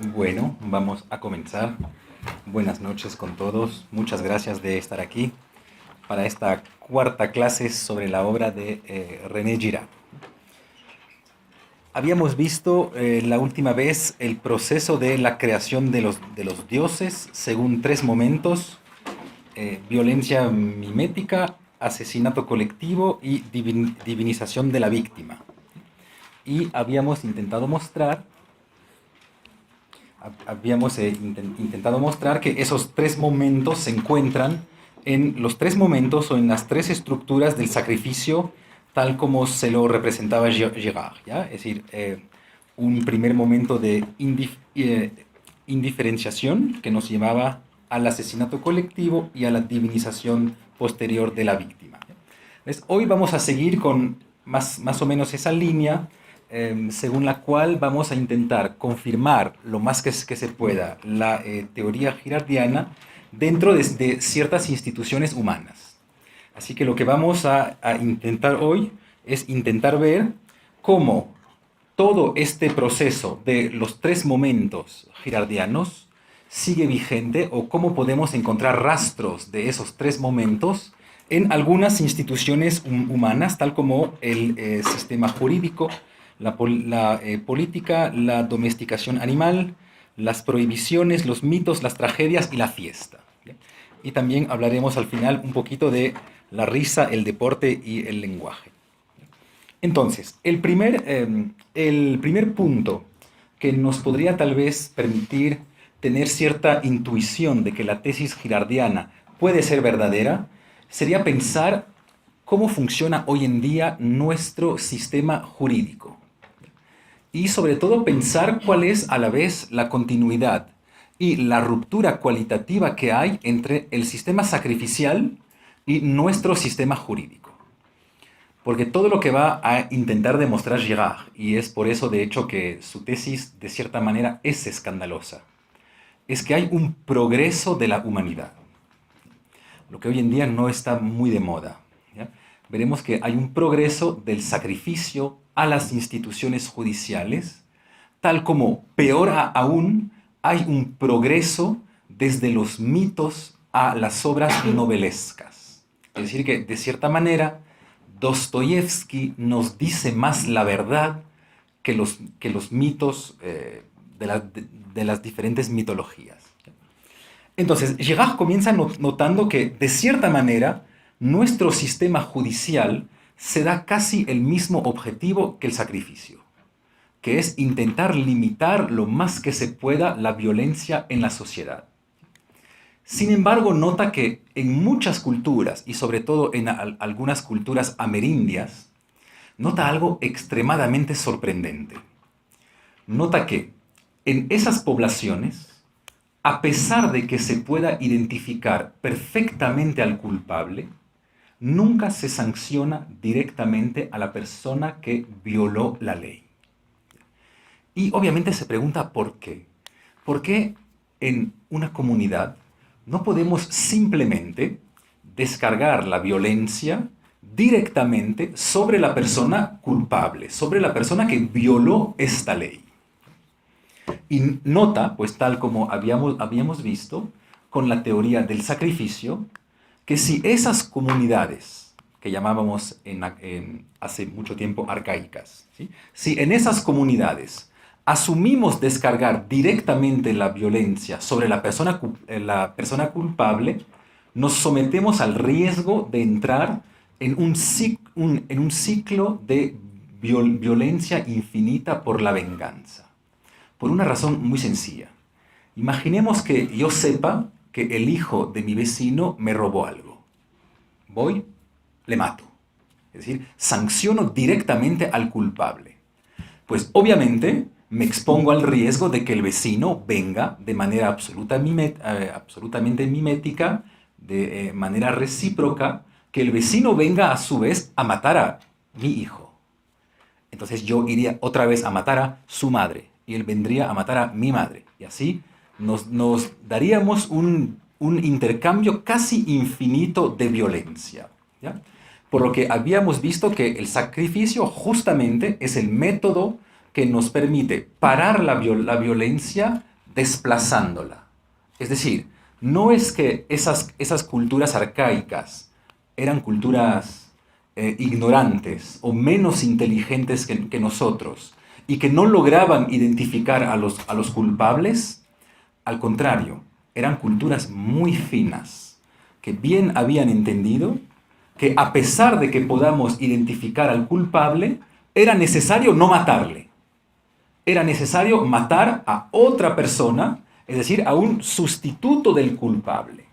Bueno, vamos a comenzar. Buenas noches con todos. Muchas gracias de estar aquí para esta cuarta clase sobre la obra de René Girard. Habíamos visto la última vez el proceso de la creación de los dioses según tres momentos: violencia mimética, asesinato colectivo y divinización de la víctima. Y habíamos intentado mostrar que esos tres momentos se encuentran en los tres momentos o en las tres estructuras del sacrificio tal como se lo representaba Girard, ¿ya? Es decir, un primer momento de indiferenciación que nos llevaba al asesinato colectivo y a la divinización posterior de la víctima. ¿Ves? Hoy vamos a seguir con más o menos esa línea, según la cual vamos a intentar confirmar lo más que se pueda la teoría girardiana dentro de ciertas instituciones humanas. Así que lo que vamos a intentar hoy es intentar ver cómo todo este proceso de los tres momentos girardianos sigue vigente, o cómo podemos encontrar rastros de esos tres momentos en algunas instituciones humanas, tal como el sistema jurídico, la política, la domesticación animal, las prohibiciones, los mitos, las tragedias y la fiesta. Y también hablaremos al final un poquito de la risa, el deporte y el lenguaje. Entonces, el primer punto que nos podría tal vez permitir tener cierta intuición de que la tesis girardiana puede ser verdadera sería pensar cómo funciona hoy en día nuestro sistema jurídico. Y sobre todo pensar cuál es a la vez la continuidad y la ruptura cualitativa que hay entre el sistema sacrificial y nuestro sistema jurídico. Porque todo lo que va a intentar demostrar Girard, y es por eso de hecho que su tesis de cierta manera es escandalosa, es que hay un progreso de la humanidad, lo que hoy en día no está muy de moda, ¿ya? Veremos que hay un progreso del sacrificio a las instituciones judiciales, tal como, peor aún, hay un progreso desde los mitos a las obras novelescas. Es decir, que de cierta manera Dostoyevsky nos dice más la verdad que los mitos de las diferentes mitologías. Entonces, Girard comienza notando que, de cierta manera, nuestro sistema judicial se da casi el mismo objetivo que el sacrificio, que es intentar limitar lo más que se pueda la violencia en la sociedad. Sin embargo, nota que en muchas culturas, y sobre todo en algunas culturas amerindias, nota algo extremadamente sorprendente. Nota que en esas poblaciones, a pesar de que se pueda identificar perfectamente al culpable, nunca se sanciona directamente a la persona que violó la ley. Y obviamente se pregunta por qué. ¿Por qué en una comunidad no podemos simplemente descargar la violencia directamente sobre la persona culpable, sobre la persona que violó esta ley? Y nota, pues tal como habíamos visto con la teoría del sacrificio, que si esas comunidades, que llamábamos hace mucho tiempo arcaicas, ¿sí? Si en esas comunidades asumimos descargar directamente la violencia sobre la persona culpable, nos sometemos al riesgo de entrar en un ciclo de violencia infinita por la venganza. Por una razón muy sencilla. Imaginemos que yo sepa que el hijo de mi vecino me robó algo. Voy, le mato. Es decir, sanciono directamente al culpable. Pues obviamente me expongo al riesgo de que el vecino venga de manera absolutamente mimética, de manera recíproca, que el vecino venga a su vez a matar a mi hijo. Entonces yo iría otra vez a matar a su madre y él vendría a matar a mi madre. Y así nos daríamos un intercambio casi infinito de violencia, ¿ya? Por lo que habíamos visto que el sacrificio justamente es el método que nos permite parar la violencia desplazándola. Es decir, no es que esas culturas arcaicas eran culturas ignorantes o menos inteligentes que nosotros y que no lograban identificar a los culpables. Al contrario, eran culturas muy finas, que bien habían entendido que a pesar de que podamos identificar al culpable, era necesario no matarle. Era necesario matar a otra persona, es decir, a un sustituto del culpable.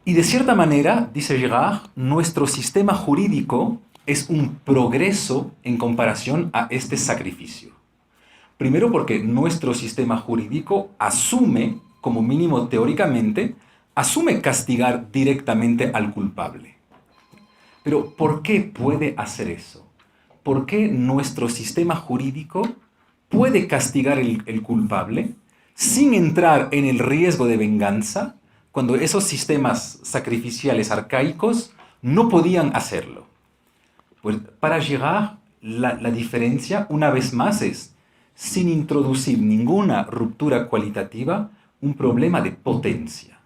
Y de cierta manera, dice Girard, nuestro sistema jurídico es un progreso en comparación a este sacrificio. Primero porque nuestro sistema jurídico asume, como mínimo teóricamente, asume castigar directamente al culpable. Pero ¿por qué puede hacer eso? ¿Por qué nuestro sistema jurídico puede castigar el culpable sin entrar en el riesgo de venganza cuando esos sistemas sacrificiales arcaicos no podían hacerlo? Pues para Girard, la diferencia, una vez más, es, sin introducir ninguna ruptura cualitativa, un problema de potencia.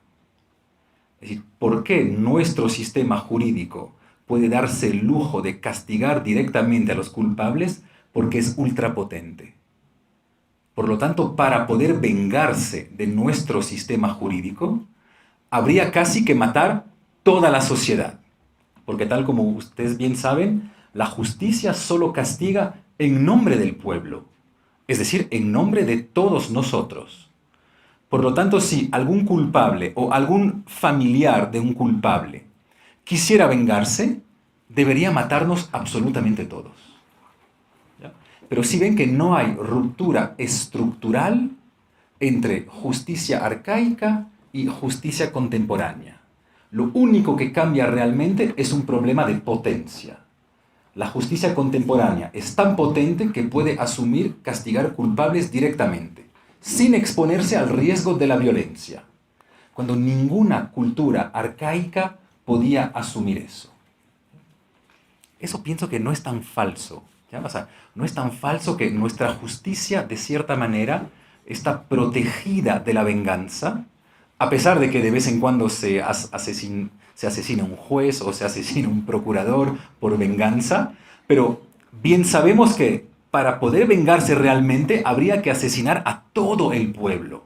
Es decir, ¿por qué nuestro sistema jurídico puede darse el lujo de castigar directamente a los culpables? Porque es ultrapotente. Por lo tanto, para poder vengarse de nuestro sistema jurídico, habría casi que matar toda la sociedad. Porque tal como ustedes bien saben, la justicia solo castiga en nombre del pueblo, es decir, en nombre de todos nosotros. Por lo tanto, si algún culpable o algún familiar de un culpable quisiera vengarse, debería matarnos absolutamente todos. ¿Ya? Pero si ven que no hay ruptura estructural entre justicia arcaica y justicia contemporánea. Lo único que cambia realmente es un problema de potencia. La justicia contemporánea es tan potente que puede asumir castigar culpables directamente, sin exponerse al riesgo de la violencia, cuando ninguna cultura arcaica podía asumir eso. Eso pienso que no es tan falso. ¿Ya? O sea, no es tan falso que nuestra justicia, de cierta manera, está protegida de la venganza, a pesar de que de vez en cuando se asesina un juez o se asesina un procurador por venganza, pero bien sabemos que para poder vengarse realmente habría que asesinar a todo el pueblo,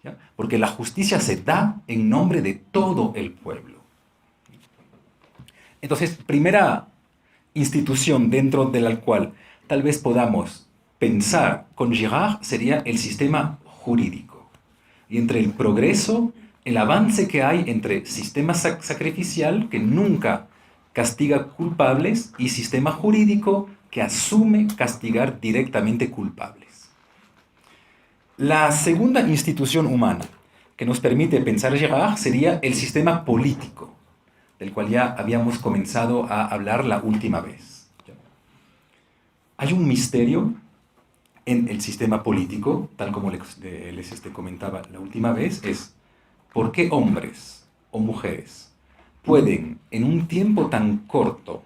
¿ya? Porque la justicia se da en nombre de todo el pueblo. Entonces, primera institución dentro de la cual tal vez podamos pensar con Girard sería el sistema jurídico. Y entre el progreso, el avance que hay entre sistema sacrificial, que nunca castiga culpables, y sistema jurídico, que asume castigar directamente culpables. La segunda institución humana que nos permite pensar Girard sería el sistema político, del cual ya habíamos comenzado a hablar la última vez. Hay un misterio en el sistema político, tal como les comentaba la última vez, es ¿por qué hombres o mujeres pueden en un tiempo tan corto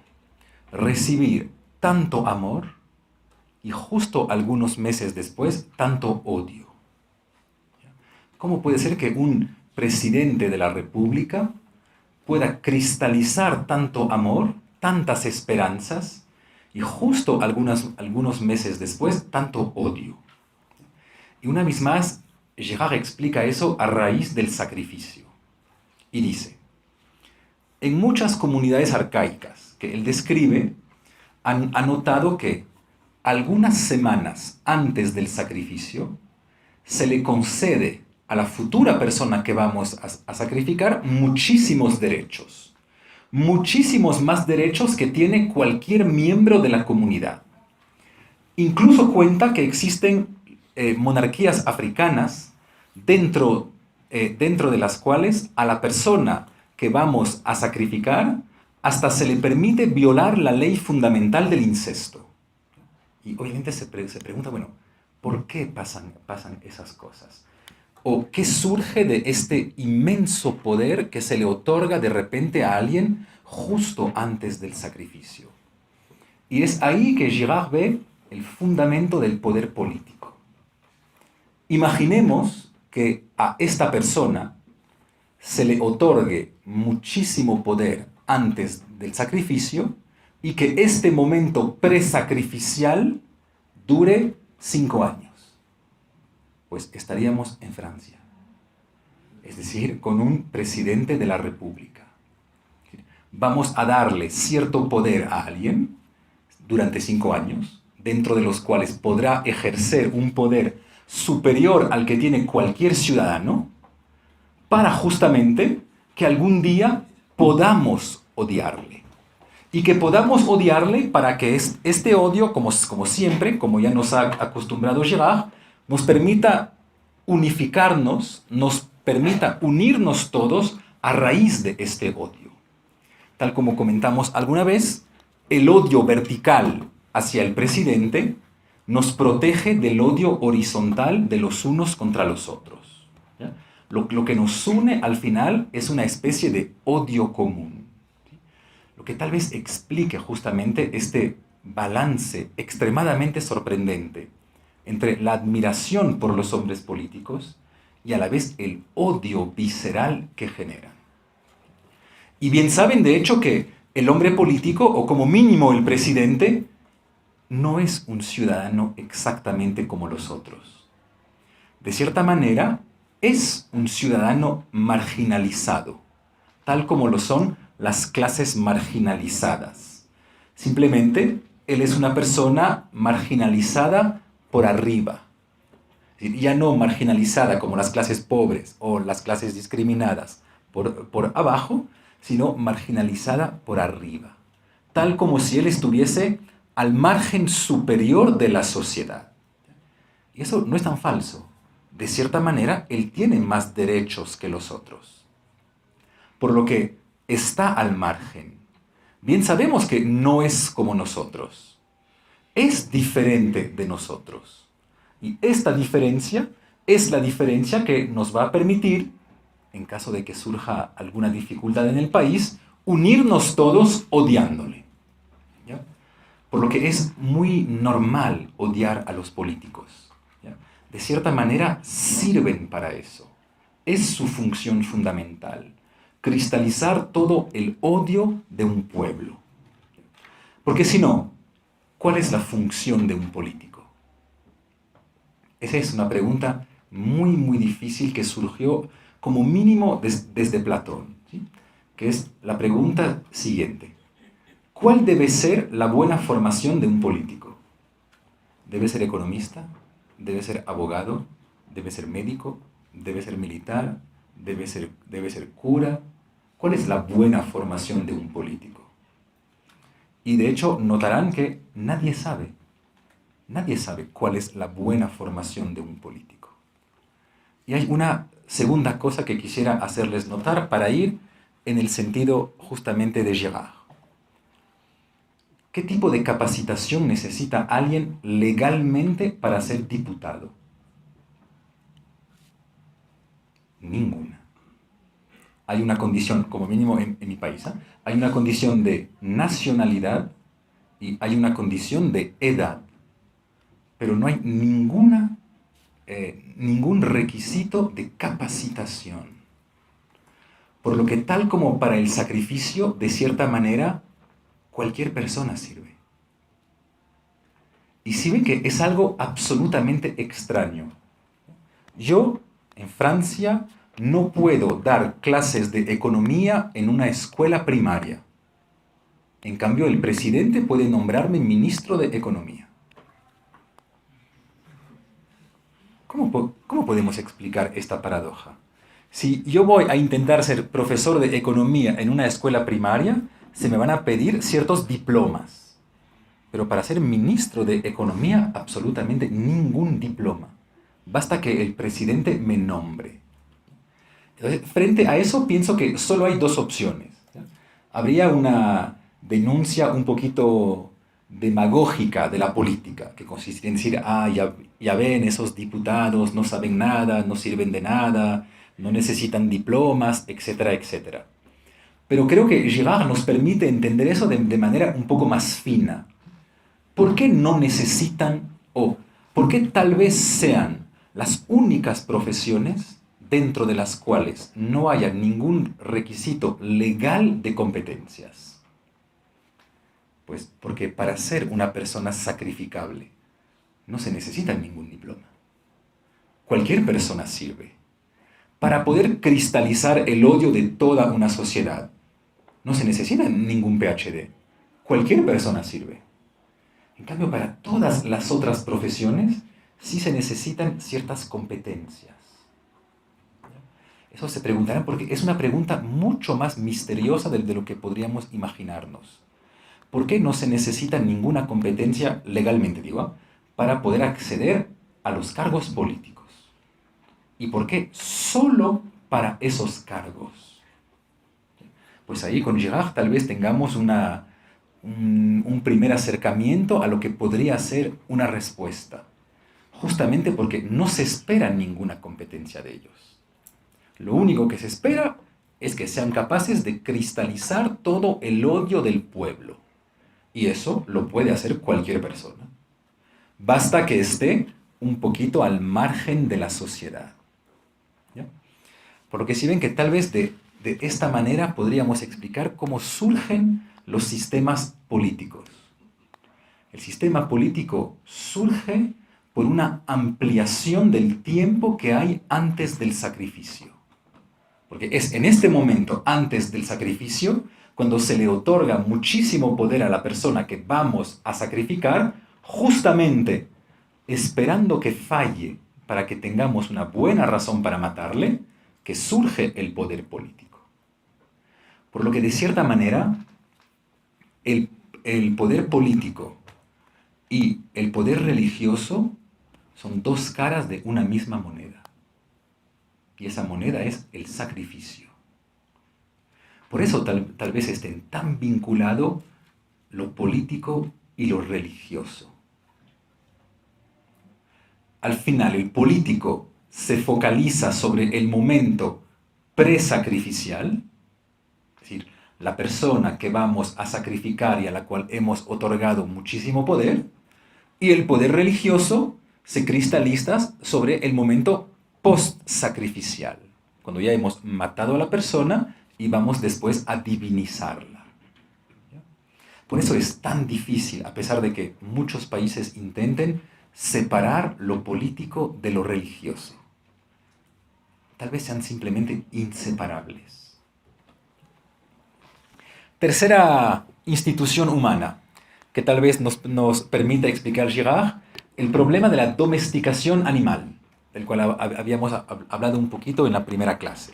recibir tanto amor y justo algunos meses después tanto odio? ¿Cómo puede ser que un presidente de la República pueda cristalizar tanto amor, tantas esperanzas, y justo algunos meses después, tanto odio? Y una vez más, Girard explica eso a raíz del sacrificio. Y dice, en muchas comunidades arcaicas que él describe, han notado que algunas semanas antes del sacrificio se le concede a la futura persona que vamos a sacrificar muchísimos derechos. Muchísimos más derechos que tiene cualquier miembro de la comunidad. Incluso cuenta que existen monarquías africanas dentro de las cuales a la persona que vamos a sacrificar hasta se le permite violar la ley fundamental del incesto. Y obviamente se pregunta, bueno, ¿por qué pasan esas cosas? ¿O qué surge de este inmenso poder que se le otorga de repente a alguien justo antes del sacrificio? Y es ahí que Girard ve el fundamento del poder político. Imaginemos que a esta persona se le otorgue muchísimo poder antes del sacrificio y que este momento presacrificial dure 5 años. Pues estaríamos en Francia, es decir, con un presidente de la República. Vamos a darle cierto poder a alguien durante 5 años, dentro de los cuales podrá ejercer un poder superior al que tiene cualquier ciudadano, para justamente que algún día podamos odiarle. Y que podamos odiarle para que este odio, como siempre, como ya nos ha acostumbrado Girard, nos permita unificarnos, nos permita unirnos todos a raíz de este odio. Tal como comentamos alguna vez, el odio vertical hacia el presidente nos protege del odio horizontal de los unos contra los otros. ¿Ya? Lo que nos une al final es una especie de odio común. ¿Sí? Lo que tal vez explique justamente este balance extremadamente sorprendente entre la admiración por los hombres políticos y a la vez el odio visceral que generan. Y bien saben, de hecho, que el hombre político, o como mínimo el presidente, no es un ciudadano exactamente como los otros. De cierta manera, es un ciudadano marginalizado, tal como lo son las clases marginalizadas. Simplemente, él es una persona marginalizada por arriba. Ya no marginalizada como las clases pobres o las clases discriminadas por abajo, sino marginalizada por arriba. Tal como si él estuviese al margen superior de la sociedad. Y eso no es tan falso. De cierta manera, él tiene más derechos que los otros. Por lo que está al margen. Bien sabemos que no es como nosotros. Es diferente de nosotros. Y esta diferencia es la diferencia que nos va a permitir, en caso de que surja alguna dificultad en el país, unirnos todos odiándole. ¿Ya? Por lo que es muy normal odiar a los políticos. ¿Ya? De cierta manera sirven para eso. Es su función fundamental. Cristalizar todo el odio de un pueblo. Porque si no, ¿cuál es la función de un político? Esa es una pregunta muy difícil que surgió como mínimo desde Platón, ¿sí? Que es la pregunta siguiente. ¿Cuál debe ser la buena formación de un político? ¿Debe ser economista? ¿Debe ser abogado? ¿Debe ser médico? ¿Debe ser militar? ¿Debe ser cura? ¿Cuál es la buena formación de un político? Y de hecho notarán que nadie sabe. Nadie sabe cuál es la buena formación de un político. Y hay una segunda cosa que quisiera hacerles notar para ir en el sentido justamente de Girard. ¿Qué tipo de capacitación necesita alguien legalmente para ser diputado? Ninguna. Hay una condición, como mínimo en mi país, hay una condición de nacionalidad y hay una condición de edad. Pero no hay ningún requisito de capacitación. Por lo que tal como para el sacrificio, de cierta manera, cualquier persona sirve. Y si ven que es algo absolutamente extraño. Yo, en Francia, no puedo dar clases de economía en una escuela primaria. En cambio, el presidente puede nombrarme ministro de Economía. ¿Cómo podemos explicar esta paradoja? Si yo voy a intentar ser profesor de economía en una escuela primaria, se me van a pedir ciertos diplomas. Pero para ser ministro de Economía, absolutamente ningún diploma. Basta que el presidente me nombre. Entonces, frente a eso, pienso que solo hay dos opciones. Habría una denuncia un poquito demagógica de la política, que consiste en decir, ya ven, esos diputados no saben nada, no sirven de nada, no necesitan diplomas, etcétera, etcétera. Pero creo que Girard nos permite entender eso de manera un poco más fina. ¿Por qué no necesitan, o por qué tal vez sean las únicas profesiones dentro de las cuales no haya ningún requisito legal de competencias. Pues porque para ser una persona sacrificable no se necesita ningún diploma. Cualquier persona sirve. Para poder cristalizar el odio de toda una sociedad no se necesita ningún PhD. Cualquier persona sirve. En cambio, para todas las otras profesiones sí se necesitan ciertas competencias. Eso se preguntarán porque es una pregunta mucho más misteriosa de lo que podríamos imaginarnos. ¿Por qué no se necesita ninguna competencia legalmente, digo, para poder acceder a los cargos políticos? ¿Y por qué solo para esos cargos? Pues ahí con Girard tal vez tengamos un primer acercamiento a lo que podría ser una respuesta. Justamente porque no se espera ninguna competencia de ellos. Lo único que se espera es que sean capaces de cristalizar todo el odio del pueblo. Y eso lo puede hacer cualquier persona. Basta que esté un poquito al margen de la sociedad. ¿Ya? Por lo que si ven que tal vez de esta manera podríamos explicar cómo surgen los sistemas políticos. El sistema político surge por una ampliación del tiempo que hay antes del sacrificio. Porque es en este momento, antes del sacrificio, cuando se le otorga muchísimo poder a la persona que vamos a sacrificar, justamente esperando que falle para que tengamos una buena razón para matarle, que surge el poder político. Por lo que de cierta manera, el poder político y el poder religioso son dos caras de una misma moneda. Y esa moneda es el sacrificio. Por eso tal vez estén tan vinculados lo político y lo religioso. Al final, el político se focaliza sobre el momento presacrificial, es decir, la persona que vamos a sacrificar y a la cual hemos otorgado muchísimo poder, y el poder religioso se cristaliza sobre el momento post-sacrificial, cuando ya hemos matado a la persona y vamos después a divinizarla. Por eso es tan difícil, a pesar de que muchos países intenten separar lo político de lo religioso. Tal vez sean simplemente inseparables. Tercera institución humana, que tal vez nos permita explicar Girard, el problema de la domesticación animal, del cual habíamos hablado un poquito en la primera clase.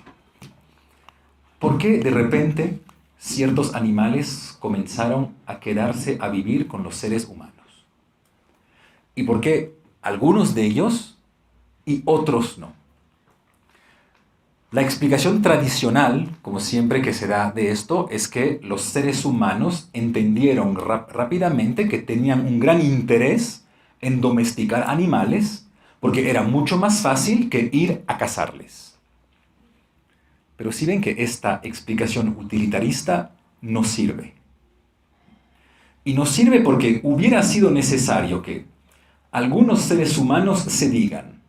¿Por qué de repente ciertos animales comenzaron a quedarse a vivir con los seres humanos? ¿Y por qué algunos de ellos y otros no? La explicación tradicional, como siempre que se da de esto, es que los seres humanos entendieron rápidamente que tenían un gran interés en domesticar animales porque era mucho más fácil que ir a cazarles. Pero si ven que esta explicación utilitarista no sirve. Y no sirve porque hubiera sido necesario que algunos seres humanos se digan: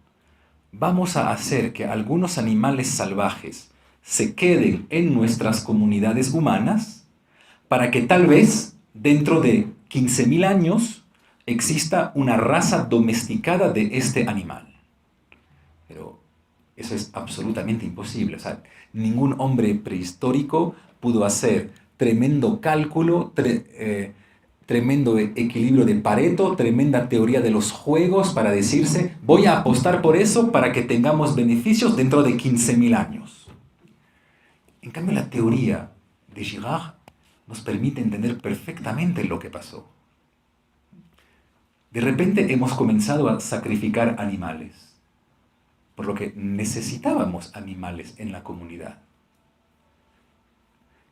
vamos a hacer que algunos animales salvajes se queden en nuestras comunidades humanas para que tal vez dentro de 15.000 años exista una raza domesticada de este animal. Pero eso es absolutamente imposible. O sea, ningún hombre prehistórico pudo hacer tremendo cálculo, tremendo equilibrio de Pareto, tremenda teoría de los juegos para decirse: voy a apostar por eso para que tengamos beneficios dentro de 15.000 años. En cambio, la teoría de Girard nos permite entender perfectamente lo que pasó. De repente hemos comenzado a sacrificar animales, por lo que necesitábamos animales en la comunidad.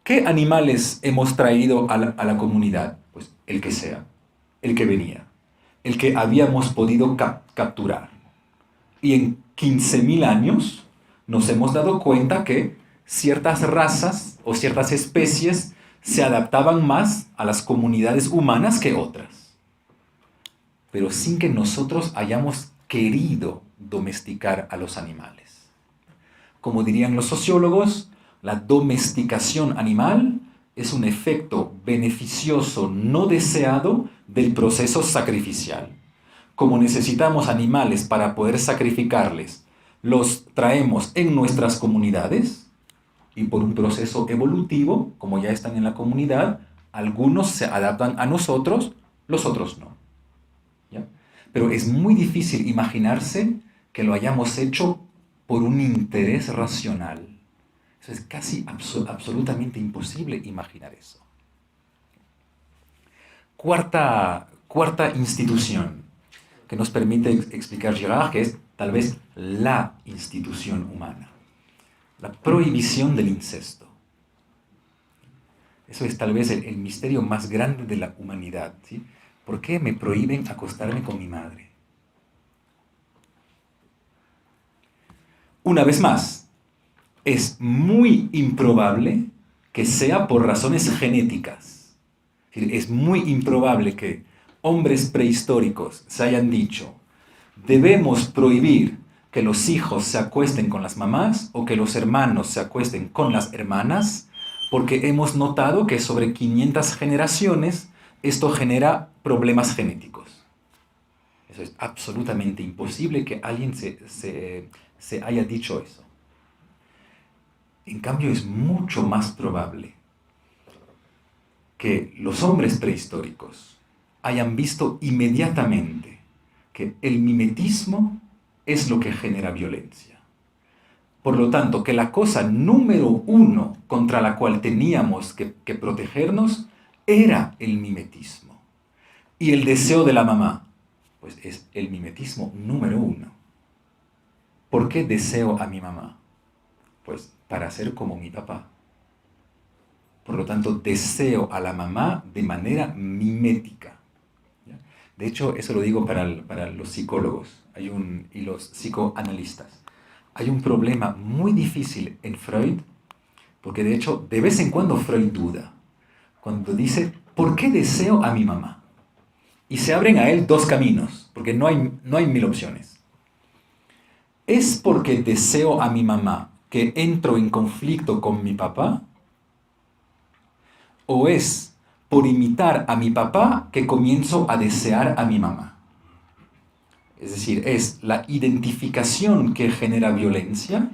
¿Qué animales hemos traído a la comunidad? Pues el que sea, el que venía, el que habíamos podido capturar. Y en 15.000 años nos hemos dado cuenta que ciertas razas o ciertas especies se adaptaban más a las comunidades humanas que otras. Pero sin que nosotros hayamos querido domesticar a los animales. Como dirían los sociólogos, la domesticación animal es un efecto beneficioso no deseado del proceso sacrificial. Como necesitamos animales para poder sacrificarles, los traemos en nuestras comunidades y por un proceso evolutivo, como ya están en la comunidad, algunos se adaptan a nosotros, los otros no. ¿Ya? Pero es muy difícil imaginarse que lo hayamos hecho por un interés racional. Eso es casi absolutamente imposible imaginar eso. Cuarta institución que nos permite explicar Girard, que es tal vez la institución humana. La prohibición del incesto. Eso es tal vez el misterio más grande de la humanidad, ¿sí? ¿Por qué me prohíben acostarme con mi madre? Una vez más, es muy improbable que sea por razones genéticas. Es muy improbable que hombres prehistóricos se hayan dicho, debemos prohibir que los hijos se acuesten con las mamás o que los hermanos se acuesten con las hermanas, porque hemos notado que sobre 500 generaciones esto genera problemas genéticos. Eso es absolutamente imposible que alguien se haya dicho eso. En cambio, es mucho más probable que los hombres prehistóricos hayan visto inmediatamente que el mimetismo es lo que genera violencia. Por lo tanto, que la cosa número uno contra la cual teníamos que protegernos era el mimetismo. Y el deseo de la mamá, pues es el mimetismo número uno. ¿Por qué deseo a mi mamá? Pues para ser como mi papá. Por lo tanto, deseo a la mamá de manera mimética. ¿Ya? De hecho, eso lo digo para los psicólogos y los psicoanalistas. Hay un problema muy difícil en Freud, porque de hecho, de vez en cuando Freud duda. Cuando dice, ¿por qué deseo a mi mamá? Y se abren a él dos caminos, porque no hay mil opciones. ¿Es porque deseo a mi mamá que entro en conflicto con mi papá? ¿O es por imitar a mi papá que comienzo a desear a mi mamá? Es decir, ¿es la identificación que genera violencia?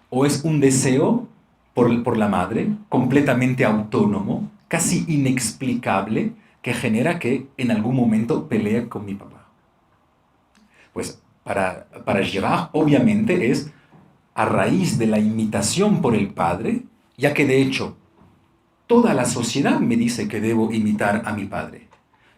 ¿O es un deseo por la madre, completamente autónomo, casi inexplicable, que genera que en algún momento pelee con mi papá? Pues para Girard, obviamente, es a raíz de la imitación por el padre, ya que de hecho toda la sociedad me dice que debo imitar a mi padre.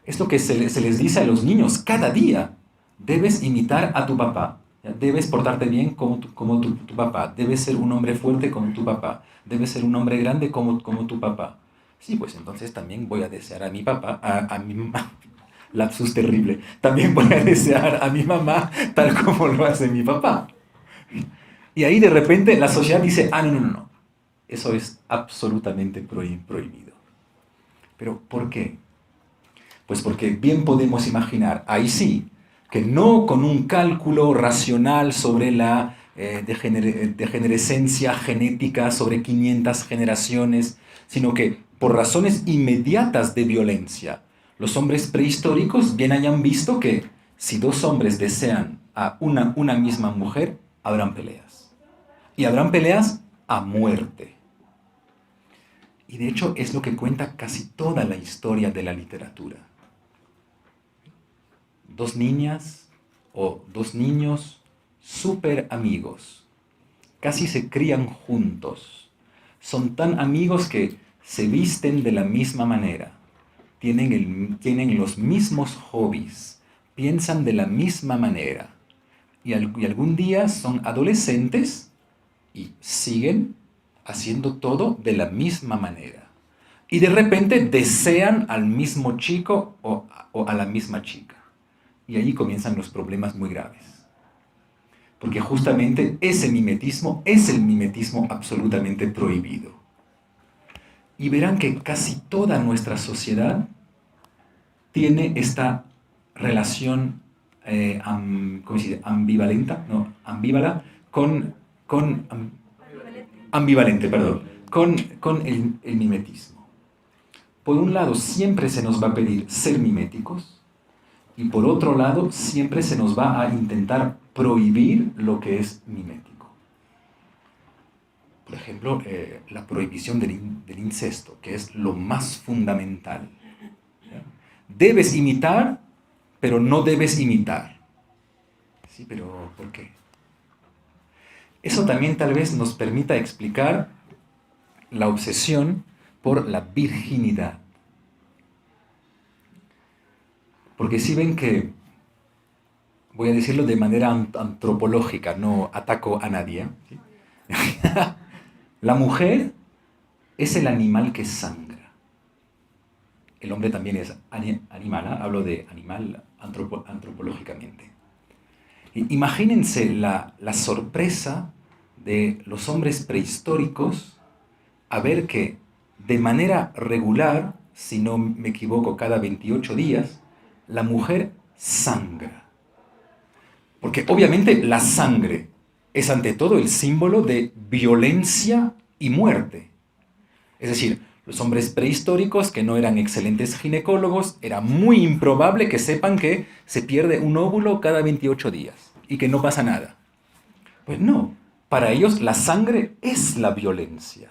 Es lo que se les dice a los niños cada día. Debes imitar a tu papá. ¿Ya? Debes portarte bien como tu papá. Debes ser un hombre fuerte como tu papá. Debes ser un hombre grande como tu papá. Sí, pues entonces también voy a desear a mi papá, a mi mamá. Lapsus terrible. También voy a desear a mi mamá tal como lo hace mi papá. Y ahí de repente la sociedad dice, no. Eso es absolutamente prohibido. ¿Pero por qué? Pues porque bien podemos imaginar, ahí sí, que no con un cálculo racional sobre la degenerescencia genética sobre 500 generaciones, sino que por razones inmediatas de violencia, los hombres prehistóricos bien hayan visto que si dos hombres desean a una misma mujer, habrán peleas. Y habrán peleas a muerte. Y de hecho es lo que cuenta casi toda la historia de la literatura. Dos niñas o dos niños súper amigos. Casi se crían juntos. Son tan amigos que se visten de la misma manera. Tienen los mismos hobbies. Piensan de la misma manera. Y algún día son adolescentes y siguen haciendo todo de la misma manera. Y de repente desean al mismo chico o a la misma chica. Y allí comienzan los problemas muy graves. Porque justamente ese mimetismo es el mimetismo absolutamente prohibido. Y verán que casi toda nuestra sociedad tiene esta relación ¿cómo se dice? Ambivalenta, no, ambívala, con ambivalente, perdón, con el mimetismo. Por un lado, siempre se nos va a pedir ser miméticos, y por otro lado, siempre se nos va a intentar prohibir lo que es mimético. Por ejemplo, la prohibición del incesto, que es lo más fundamental. ¿Ya? Debes imitar, pero no debes imitar. Sí, pero ¿por qué? Eso también tal vez nos permita explicar la obsesión por la virginidad. Porque si ven que, voy a decirlo de manera antropológica, no ataco a nadie, ¿sí? La mujer es el animal que sangra. El hombre también es animal, ¿eh? Hablo de animal antropológicamente. Imagínense la sorpresa de los hombres prehistóricos a ver que de manera regular, si no me equivoco, cada 28 días, la mujer sangra. Porque obviamente la sangre es ante todo el símbolo de violencia y muerte. Es decir, los hombres prehistóricos que no eran excelentes ginecólogos, era muy improbable que sepan que se pierde un óvulo cada 28 días y que no pasa nada. Pues no, para ellos la sangre es la violencia.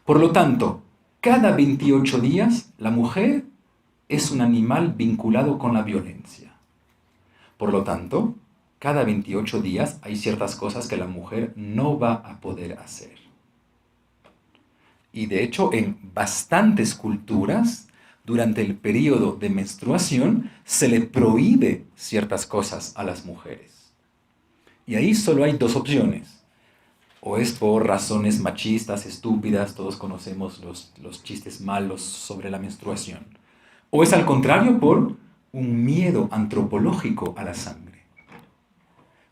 Por lo tanto, cada 28 días la mujer es un animal vinculado con la violencia. Por lo tanto, cada 28 días hay ciertas cosas que la mujer no va a poder hacer. Y de hecho, en bastantes culturas, durante el periodo de menstruación, se le prohíbe ciertas cosas a las mujeres. Y ahí solo hay dos opciones. O es por razones machistas, estúpidas, todos conocemos los chistes malos sobre la menstruación. O es al contrario por un miedo antropológico a la sangre.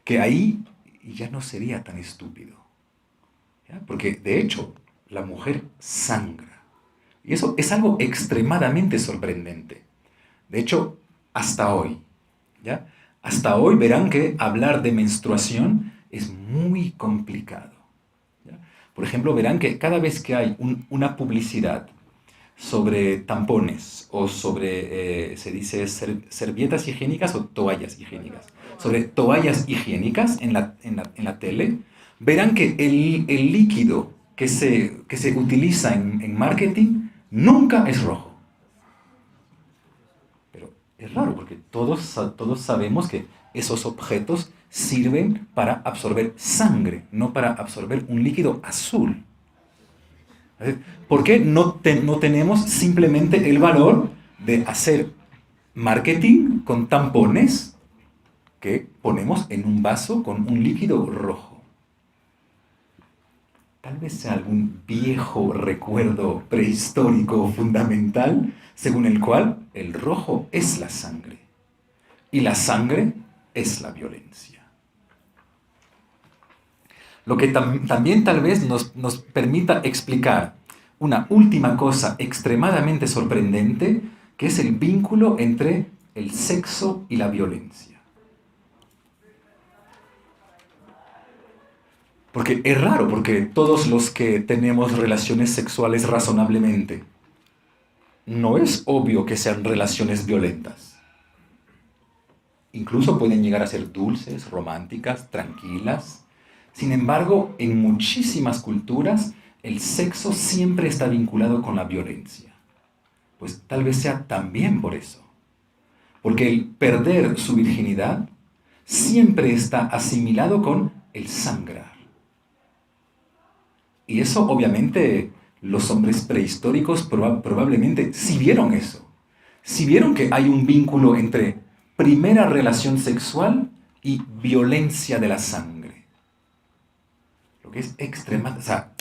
Que ahí ya no sería tan estúpido. ¿Ya? Porque de hecho, la mujer sangra. Y eso es algo extremadamente sorprendente. De hecho, hasta hoy, ¿ya? Hasta hoy verán que hablar de menstruación es muy complicado. ¿Ya? Por ejemplo, verán que cada vez que hay una publicidad sobre tampones o sobre, se dice, servilletas higiénicas o toallas higiénicas, sobre toallas higiénicas en la tele, verán que el líquido que se utiliza en marketing nunca es rojo. Pero es raro porque todos sabemos que esos objetos sirven para absorber sangre, no para absorber un líquido azul. ¿Por qué no tenemos simplemente el valor de hacer marketing con tampones que ponemos en un vaso con un líquido rojo? Tal vez sea algún viejo recuerdo prehistórico fundamental según el cual el rojo es la sangre y la sangre es la violencia. Lo que también tal vez nos permita explicar una última cosa extremadamente sorprendente, que es el vínculo entre el sexo y la violencia. Porque es raro, porque todos los que tenemos relaciones sexuales razonablemente, no es obvio que sean relaciones violentas. Incluso pueden llegar a ser dulces, románticas, tranquilas. Sin embargo, en muchísimas culturas, el sexo siempre está vinculado con la violencia. Pues tal vez sea también por eso. Porque el perder su virginidad siempre está asimilado con el sangrar. Y eso obviamente los hombres prehistóricos probablemente sí vieron eso. Sí vieron que hay un vínculo entre primera relación sexual y violencia de la sangre. Lo que es extremadamente... O sea,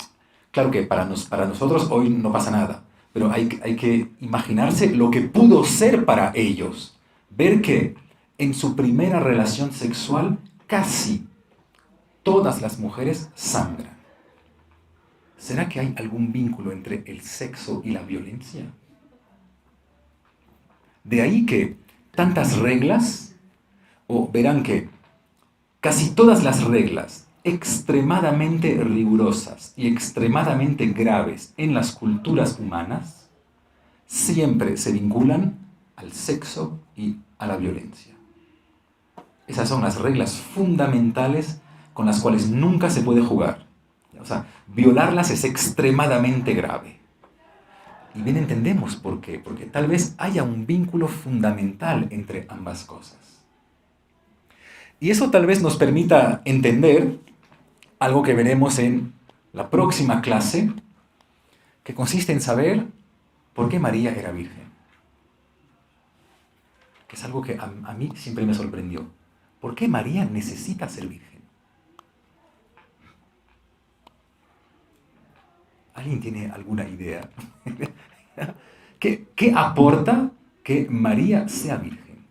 claro que para nosotros hoy no pasa nada, pero hay que imaginarse lo que pudo ser para ellos. Ver que en su primera relación sexual casi todas las mujeres sangran. ¿Será que hay algún vínculo entre el sexo y la violencia? De ahí que tantas reglas, o verán que casi todas las reglas extremadamente rigurosas y extremadamente graves en las culturas humanas siempre se vinculan al sexo y a la violencia. Esas son las reglas fundamentales con las cuales nunca se puede jugar. O sea, violarlas es extremadamente grave. Y bien entendemos por qué. Porque tal vez haya un vínculo fundamental entre ambas cosas. Y eso tal vez nos permita entender algo que veremos en la próxima clase, que consiste en saber por qué María era virgen. Que es algo que a mí siempre me sorprendió. ¿Por qué María necesita ser virgen? ¿Alguien tiene alguna idea? ¿Qué aporta que María sea virgen?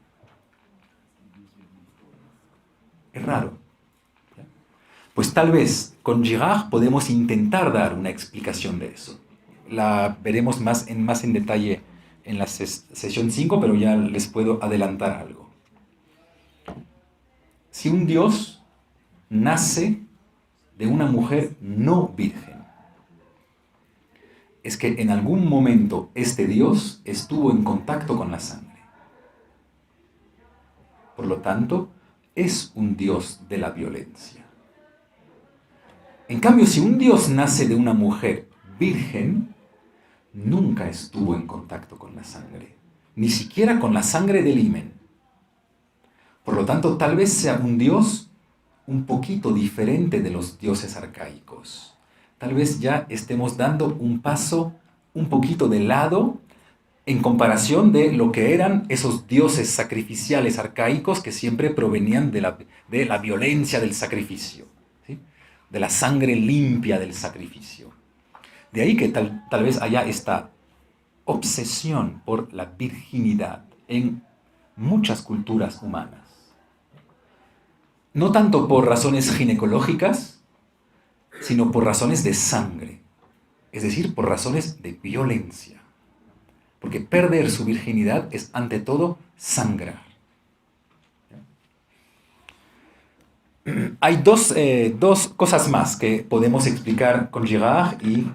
Es raro. Pues tal vez con Girard podemos intentar dar una explicación de eso. La veremos más en detalle en la sesión 5, pero ya les puedo adelantar algo. Si un Dios nace de una mujer no virgen, es que en algún momento este Dios estuvo en contacto con la sangre. Por lo tanto, es un Dios de la violencia. En cambio, si un Dios nace de una mujer virgen, nunca estuvo en contacto con la sangre, ni siquiera con la sangre del himen. Por lo tanto, tal vez sea un Dios un poquito diferente de los dioses arcaicos. Tal vez ya estemos dando un paso un poquito de lado en comparación de lo que eran esos dioses sacrificiales arcaicos que siempre provenían de la violencia del sacrificio, ¿sí? De la sangre limpia del sacrificio. De ahí que tal vez haya esta obsesión por la virginidad en muchas culturas humanas. No tanto por razones ginecológicas, sino por razones de sangre, es decir, por razones de violencia. Porque perder su virginidad es ante todo sangrar. Hay dos cosas más que podemos explicar con Girard, y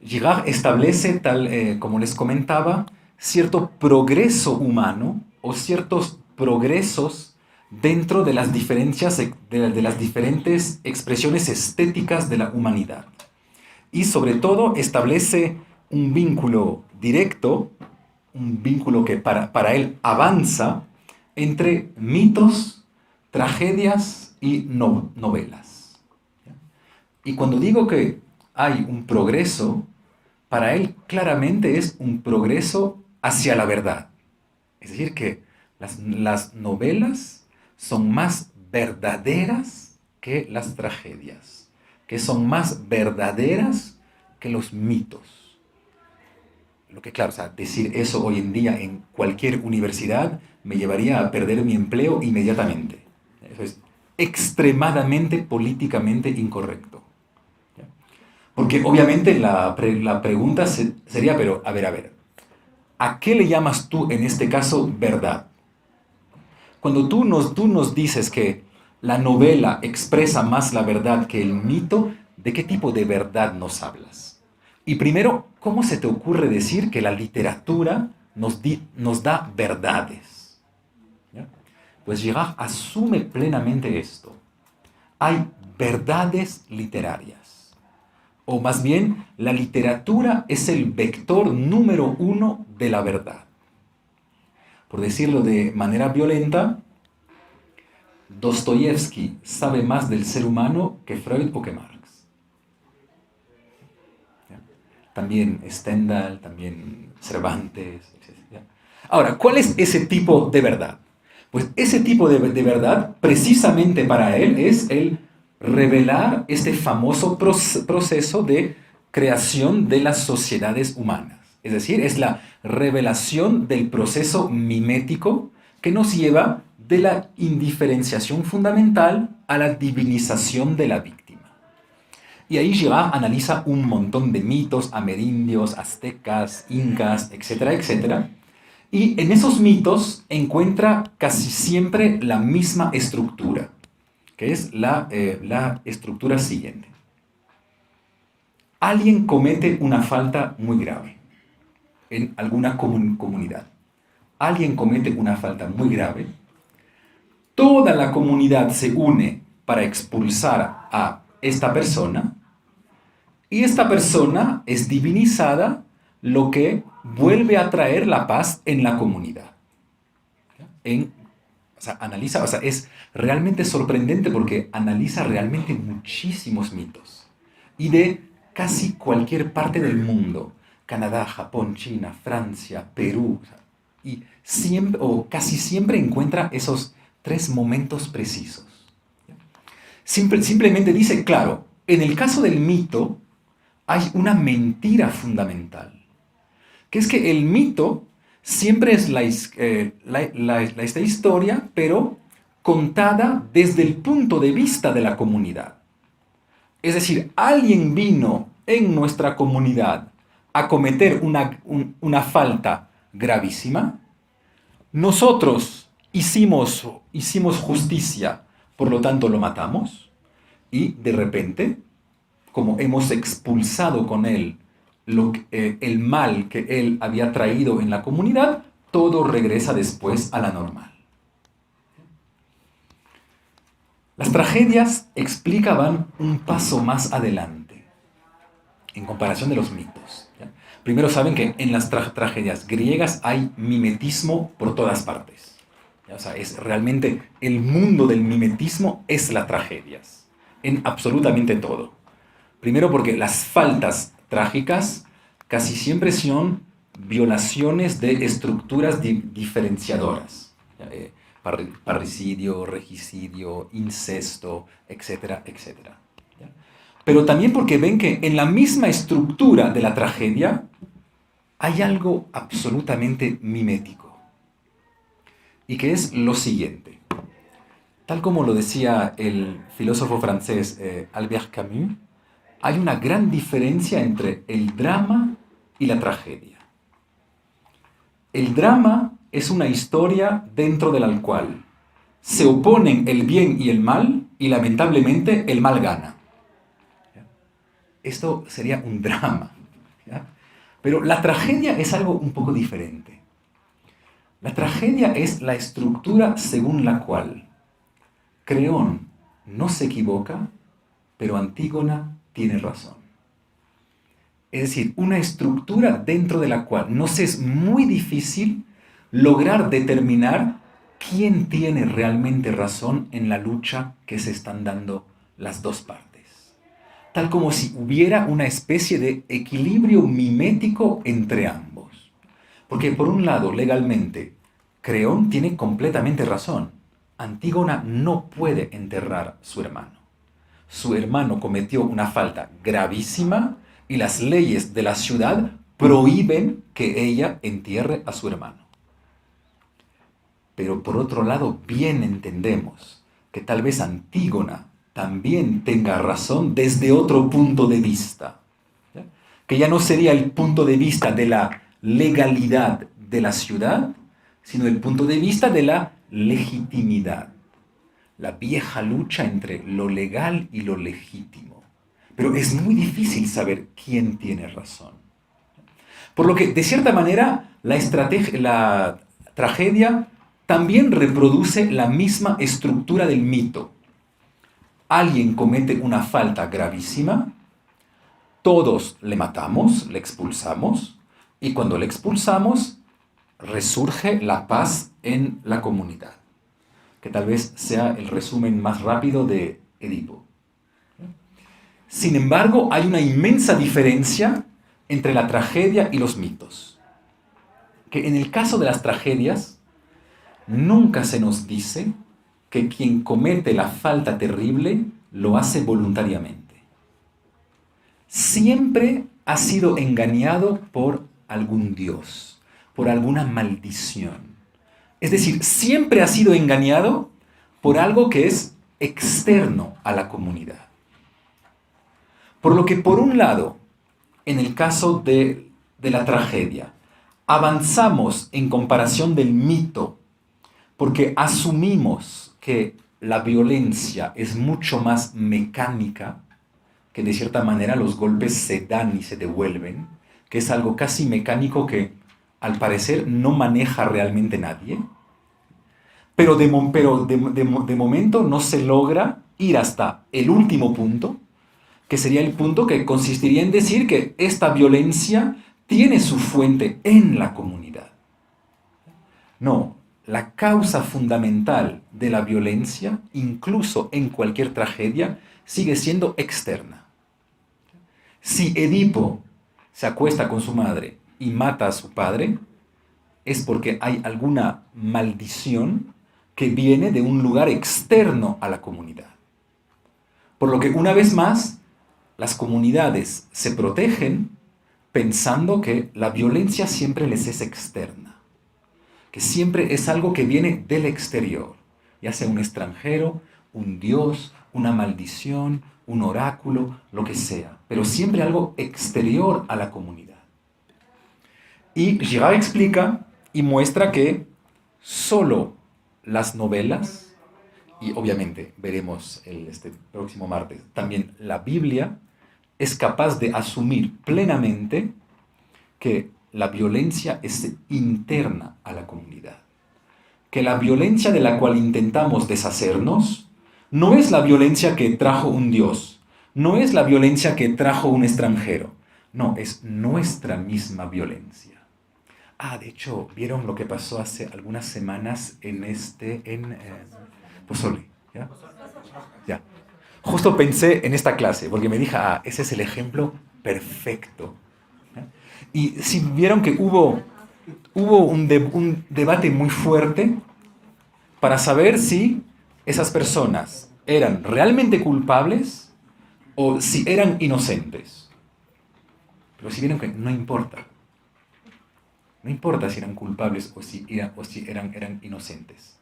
Girard establece, tal como les comentaba, cierto progreso humano o ciertos progresos dentro de las diferencias, de las diferentes expresiones estéticas de la humanidad. Y sobre todo establece un vínculo directo, un vínculo que para él avanza entre mitos, tragedias y novelas. Y cuando digo que hay un progreso, para él claramente es un progreso hacia la verdad. Es decir, que las novelas son más verdaderas que las tragedias, que son más verdaderas que los mitos. Lo que, claro, o sea, decir eso hoy en día en cualquier universidad me llevaría a perder mi empleo inmediatamente. Eso es extremadamente políticamente incorrecto. Porque obviamente la pregunta sería, pero a ver, ¿a qué le llamas tú en este caso verdad? Cuando tú nos dices que la novela expresa más la verdad que el mito, ¿de qué tipo de verdad nos hablas? Y primero, ¿cómo se te ocurre decir que la literatura nos da verdades? ¿Ya? Pues Girard asume plenamente esto. Hay verdades literarias. O más bien, la literatura es el vector número 1 de la verdad. Por decirlo de manera violenta, Dostoyevsky sabe más del ser humano que Freud o que Marx. También Stendhal, también Cervantes, etc. Ahora, ¿cuál es ese tipo de verdad? Pues ese tipo de verdad, precisamente para él, es el revelar este famoso proceso de creación de las sociedades humanas. Es decir, es la revelación del proceso mimético que nos lleva de la indiferenciación fundamental a la divinización de la víctima. Y ahí Girard analiza un montón de mitos amerindios, aztecas, incas, etcétera, etcétera. Y en esos mitos encuentra casi siempre la misma estructura, que es la estructura siguiente. Alguien comete una falta muy grave en alguna comunidad. Alguien comete una falta muy grave. Toda la comunidad se une para expulsar a esta persona y esta persona es divinizada, lo que vuelve a traer la paz en la comunidad. Analiza, es realmente sorprendente porque analiza realmente muchísimos mitos y de casi cualquier parte del mundo. Canadá, Japón, China, Francia, Perú, y siempre, o casi siempre encuentra esos tres momentos precisos. Simplemente dice, claro, en el caso del mito hay una mentira fundamental, que es que el mito siempre es esta historia, pero contada desde el punto de vista de la comunidad. Es decir, alguien vino en nuestra comunidad a cometer una falta gravísima. Nosotros hicimos justicia, por lo tanto lo matamos. Y de repente, como hemos expulsado con él el mal que él había traído en la comunidad, todo regresa después a la normal. Las tragedias explicaban un paso más adelante en comparación de los mitos. ¿Ya? Primero saben que en las tragedias griegas hay mimetismo por todas partes. ¿Ya? Es realmente el mundo del mimetismo es las tragedias, en absolutamente todo. Primero porque las faltas trágicas casi siempre son violaciones de estructuras diferenciadoras. ¿Ya? Parricidio, regicidio, incesto, etcétera, etcétera. ¿Ya? Pero también porque ven que en la misma estructura de la tragedia hay algo absolutamente mimético. Y que es lo siguiente. Tal como lo decía el filósofo francés Albert Camus, hay una gran diferencia entre el drama y la tragedia. El drama es una historia dentro de la cual se oponen el bien y el mal y lamentablemente el mal gana. Esto sería un drama. ¿Ya? Pero la tragedia es algo un poco diferente. La tragedia es la estructura según la cual Creón no se equivoca, pero Antígona tiene razón. Es decir, una estructura dentro de la cual nos es muy difícil lograr determinar quién tiene realmente razón en la lucha que se están dando las dos partes. Tal como si hubiera una especie de equilibrio mimético entre ambos. Porque por un lado, legalmente, Creón tiene completamente razón. Antígona no puede enterrar a su hermano. Su hermano cometió una falta gravísima y las leyes de la ciudad prohíben que ella entierre a su hermano. Pero por otro lado, bien entendemos que tal vez Antígona también tenga razón desde otro punto de vista. ¿Ya? Que ya no sería el punto de vista de la legalidad de la ciudad, sino el punto de vista de la legitimidad. La vieja lucha entre lo legal y lo legítimo. Pero es muy difícil saber quién tiene razón. Por lo que, de cierta manera, la tragedia también reproduce la misma estructura del mito. Alguien comete una falta gravísima, todos le matamos, le expulsamos, y cuando le expulsamos, resurge la paz en la comunidad, que tal vez sea el resumen más rápido de Edipo. Sin embargo, hay una inmensa diferencia entre la tragedia y los mitos. Que en el caso de las tragedias, nunca se nos dice que quien comete la falta terrible lo hace voluntariamente. Siempre ha sido engañado por algún dios, por alguna maldición. Es decir, siempre ha sido engañado por algo que es externo a la comunidad. Por lo que, por un lado, en el caso de la tragedia, avanzamos en comparación del mito porque asumimos que la violencia es mucho más mecánica, que de cierta manera los golpes se dan y se devuelven, que es algo casi mecánico que al parecer no maneja realmente nadie, pero de momento no se logra ir hasta el último punto, que sería el punto que consistiría en decir que esta violencia tiene su fuente en la comunidad. No, la causa fundamental de la violencia, incluso en cualquier tragedia, sigue siendo externa. Si Edipo se acuesta con su madre y mata a su padre, es porque hay alguna maldición que viene de un lugar externo a la comunidad. Por lo que, una vez más, las comunidades se protegen pensando que la violencia siempre les es externa, que siempre es algo que viene del exterior, ya sea un extranjero, un dios, una maldición, un oráculo, lo que sea, pero siempre algo exterior a la comunidad. Y Girard explica y muestra que solo las novelas, y obviamente veremos este próximo martes, también la Biblia, es capaz de asumir plenamente que la violencia es interna a la comunidad. Que la violencia de la cual intentamos deshacernos no es la violencia que trajo un dios, no es la violencia que trajo un extranjero, no, es nuestra misma violencia. De hecho, ¿vieron lo que pasó hace algunas semanas en Pozole? ¿Ya? Ya. Justo pensé en esta clase, porque me dije, ese es el ejemplo perfecto. ¿Ya? Y si vieron que hubo un debate muy fuerte para saber si esas personas eran realmente culpables o si eran inocentes. Pero si vieron que no importa. No importa si eran culpables o si eran inocentes.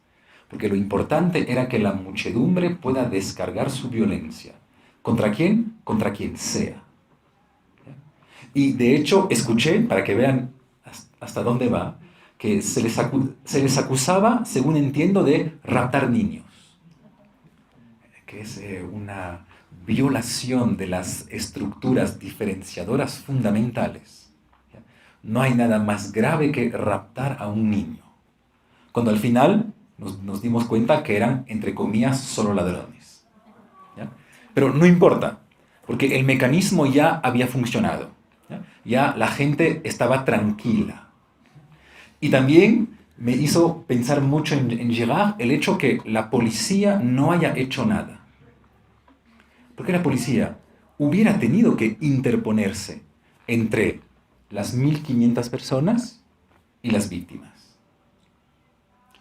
Porque lo importante era que la muchedumbre pueda descargar su violencia. ¿Contra quién? Contra quien sea. Y de hecho escuché, para que vean hasta dónde va, que se les acusaba, según entiendo, de raptar niños. Que es una violación de las estructuras diferenciadoras fundamentales. No hay nada más grave que raptar a un niño. Cuando al final nos dimos cuenta que eran, entre comillas, solo ladrones. ¿Ya? Pero no importa, porque el mecanismo ya había funcionado. Ya la gente estaba tranquila. Y también me hizo pensar mucho en Girard el hecho que la policía no haya hecho nada. Porque la policía hubiera tenido que interponerse entre las 1.500 personas y las víctimas.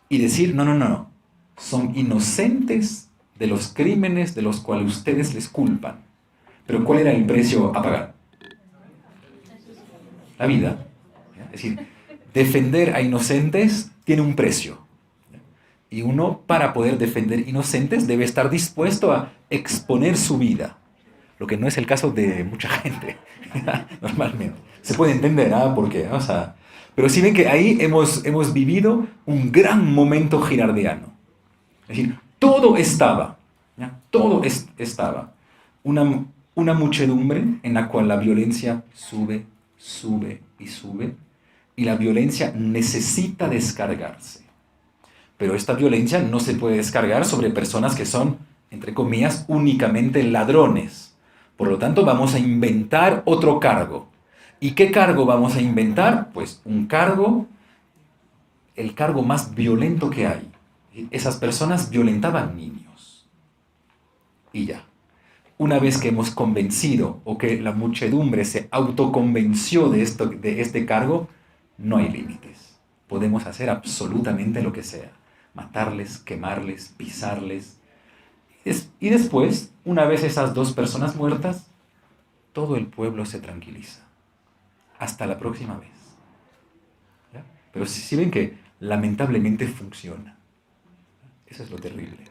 Y decir, no, son inocentes de los crímenes de los cuales ustedes les culpan. Pero ¿cuál era el precio a pagar? La vida. Es decir, defender a inocentes tiene un precio. Y uno, para poder defender inocentes, debe estar dispuesto a exponer su vida. Lo que no es el caso de mucha gente, normalmente. Se puede entender, ¿por qué? O sea, pero si ven que ahí hemos vivido un gran momento girardiano. Es decir, todo estaba, ¿ya? Todo estaba. Una muchedumbre en la cual la violencia sube, sube y sube, y la violencia necesita descargarse. Pero esta violencia no se puede descargar sobre personas que son, entre comillas, únicamente ladrones. Por lo tanto, vamos a inventar otro cargo. ¿Y qué cargo vamos a inventar? Pues un cargo, el cargo más violento que hay. Esas personas violentaban niños. Y ya. Una vez que hemos convencido o que la muchedumbre se autoconvenció de este cargo, no hay límites. Podemos hacer absolutamente lo que sea. Matarles, quemarles, pisarles. Y después, una vez esas dos personas muertas, todo el pueblo se tranquiliza. Hasta la próxima vez. ¿Ya? Pero si ven que lamentablemente funciona. Eso es lo terrible.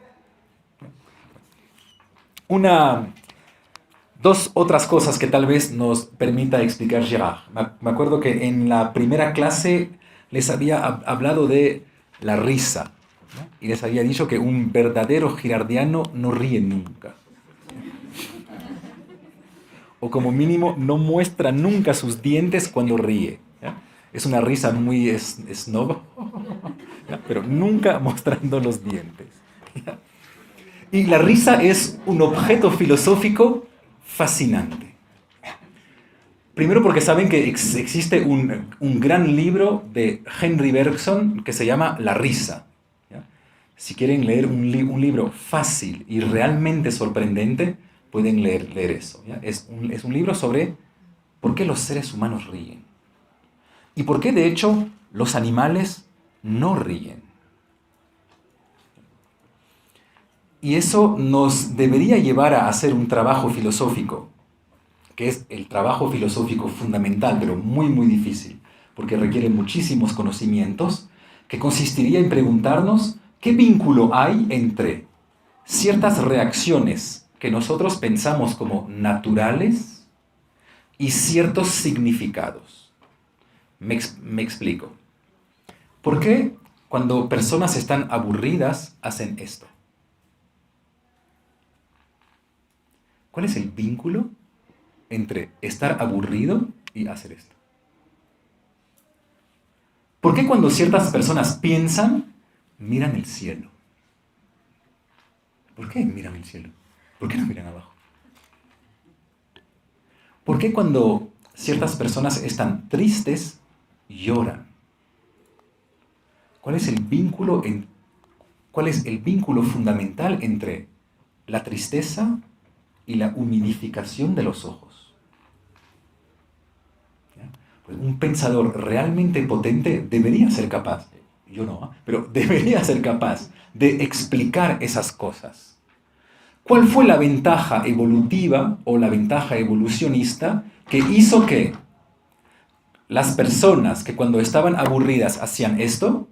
Dos otras cosas que tal vez nos permita explicar Girard. Me acuerdo que en la primera clase les había hablado de la risa, ¿no? Y les había dicho que un verdadero girardiano no ríe nunca. O como mínimo no muestra nunca sus dientes cuando ríe. ¿Ya? Es una risa muy snob, ¿ya? Pero nunca mostrando los dientes. ¿Ya? Y la risa es un objeto filosófico fascinante. Primero porque saben que existe un gran libro de Henry Bergson que se llama La risa. ¿Ya? Si quieren leer un libro fácil y realmente sorprendente, pueden leer eso. ¿Ya? Es un libro sobre por qué los seres humanos ríen. Y por qué, de hecho, los animales no ríen. Y eso nos debería llevar a hacer un trabajo filosófico, que es el trabajo filosófico fundamental, pero muy, muy difícil, porque requiere muchísimos conocimientos, que consistiría en preguntarnos qué vínculo hay entre ciertas reacciones que nosotros pensamos como naturales y ciertos significados. Me explico. ¿Por qué cuando personas están aburridas hacen esto? ¿Cuál es el vínculo entre estar aburrido y hacer esto? ¿Por qué cuando ciertas personas piensan, miran el cielo? ¿Por qué miran el cielo? ¿Por qué no miran abajo? ¿Por qué cuando ciertas personas están tristes, lloran? ¿Cuál es el vínculo fundamental entre la tristeza y la humidificación de los ojos? ¿Ya? Pues un pensador realmente potente debería ser capaz, yo no, pero debería ser capaz de explicar esas cosas. ¿Cuál fue la ventaja evolutiva o la ventaja evolucionista que hizo que las personas que cuando estaban aburridas hacían esto,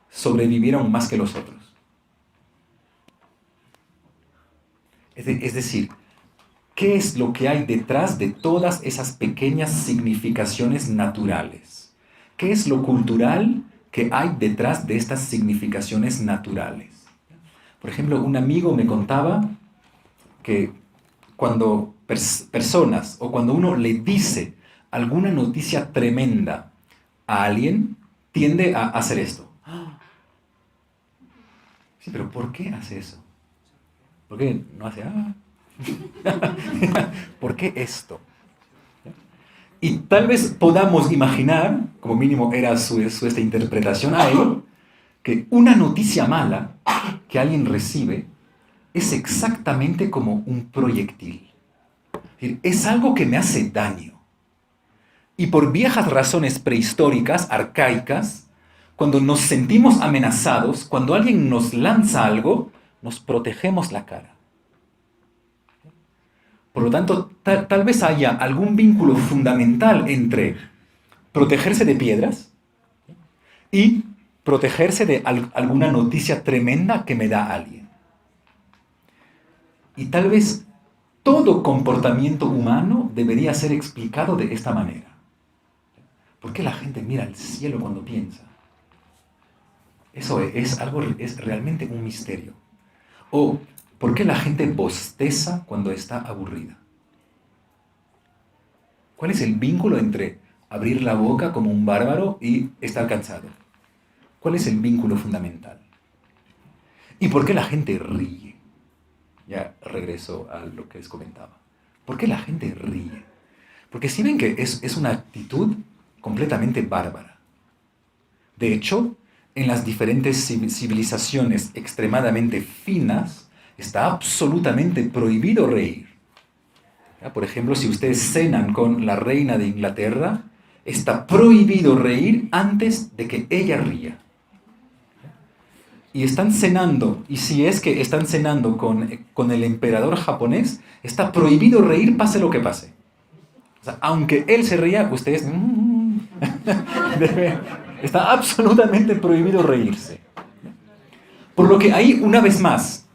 sobrevivieron más que los otros? Es decir, ¿qué es lo que hay detrás de todas esas pequeñas significaciones naturales? ¿Qué es lo cultural que hay detrás de estas significaciones naturales? Por ejemplo, un amigo me contaba que cuando personas o cuando uno le dice alguna noticia tremenda a alguien, tiende a hacer esto. Sí, pero ¿por qué hace eso? ¿Por qué no hace ¿Por qué esto? Y tal vez podamos imaginar, como mínimo era su esta interpretación a él, que una noticia mala que alguien recibe es exactamente como un proyectil. Es decir, es algo que me hace daño. Y por viejas razones prehistóricas, arcaicas, cuando nos sentimos amenazados, cuando alguien nos lanza algo, nos protegemos la cara. Por lo tanto, tal vez haya algún vínculo fundamental entre protegerse de piedras y protegerse de alguna noticia tremenda que me da alguien. Y tal vez todo comportamiento humano debería ser explicado de esta manera. ¿Por qué la gente mira al cielo cuando piensa? Eso es realmente un misterio. O ¿por qué la gente bosteza cuando está aburrida? ¿Cuál es el vínculo entre abrir la boca como un bárbaro y estar cansado? ¿Cuál es el vínculo fundamental? ¿Y por qué la gente ríe? Ya regreso a lo que les comentaba. ¿Por qué la gente ríe? Porque si ven que es una actitud completamente bárbara. De hecho, en las diferentes civilizaciones extremadamente finas, está absolutamente prohibido reír. ¿Ya? Por ejemplo, si ustedes cenan con la reina de Inglaterra, está prohibido reír antes de que ella ría. Y están cenando, y si es que están cenando con el emperador japonés, está prohibido reír pase lo que pase. O sea, aunque él se ría, ustedes... está absolutamente prohibido reírse. Por lo que ahí, una vez más,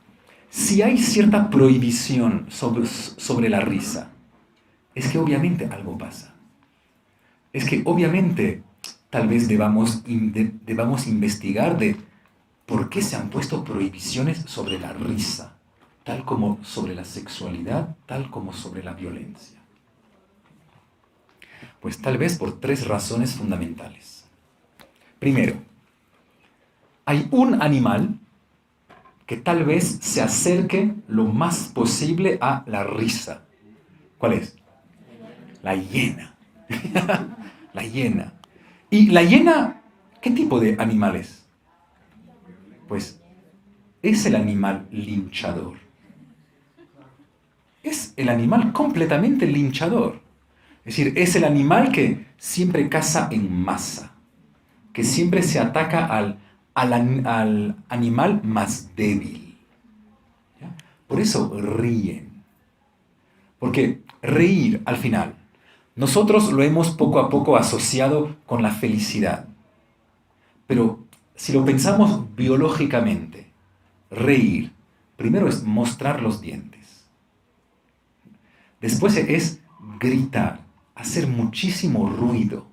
Si hay cierta prohibición sobre la risa, es que obviamente algo pasa. Es que obviamente tal vez debamos investigar de por qué se han puesto prohibiciones sobre la risa, tal como sobre la sexualidad, tal como sobre la violencia. Pues tal vez por 3 razones fundamentales. Primero, hay un animal que tal vez se acerque lo más posible a la risa. ¿Cuál es? La hiena. La hiena. ¿Y la hiena qué tipo de animal es? Pues es el animal linchador. Es el animal completamente linchador. Es decir, es el animal que siempre caza en masa, que siempre se ataca al animal más débil. ¿Ya? Por eso ríen. Porque reír, al final, nosotros lo hemos poco a poco asociado con la felicidad. Pero si lo pensamos biológicamente, reír, primero es mostrar los dientes. Después es gritar, hacer muchísimo ruido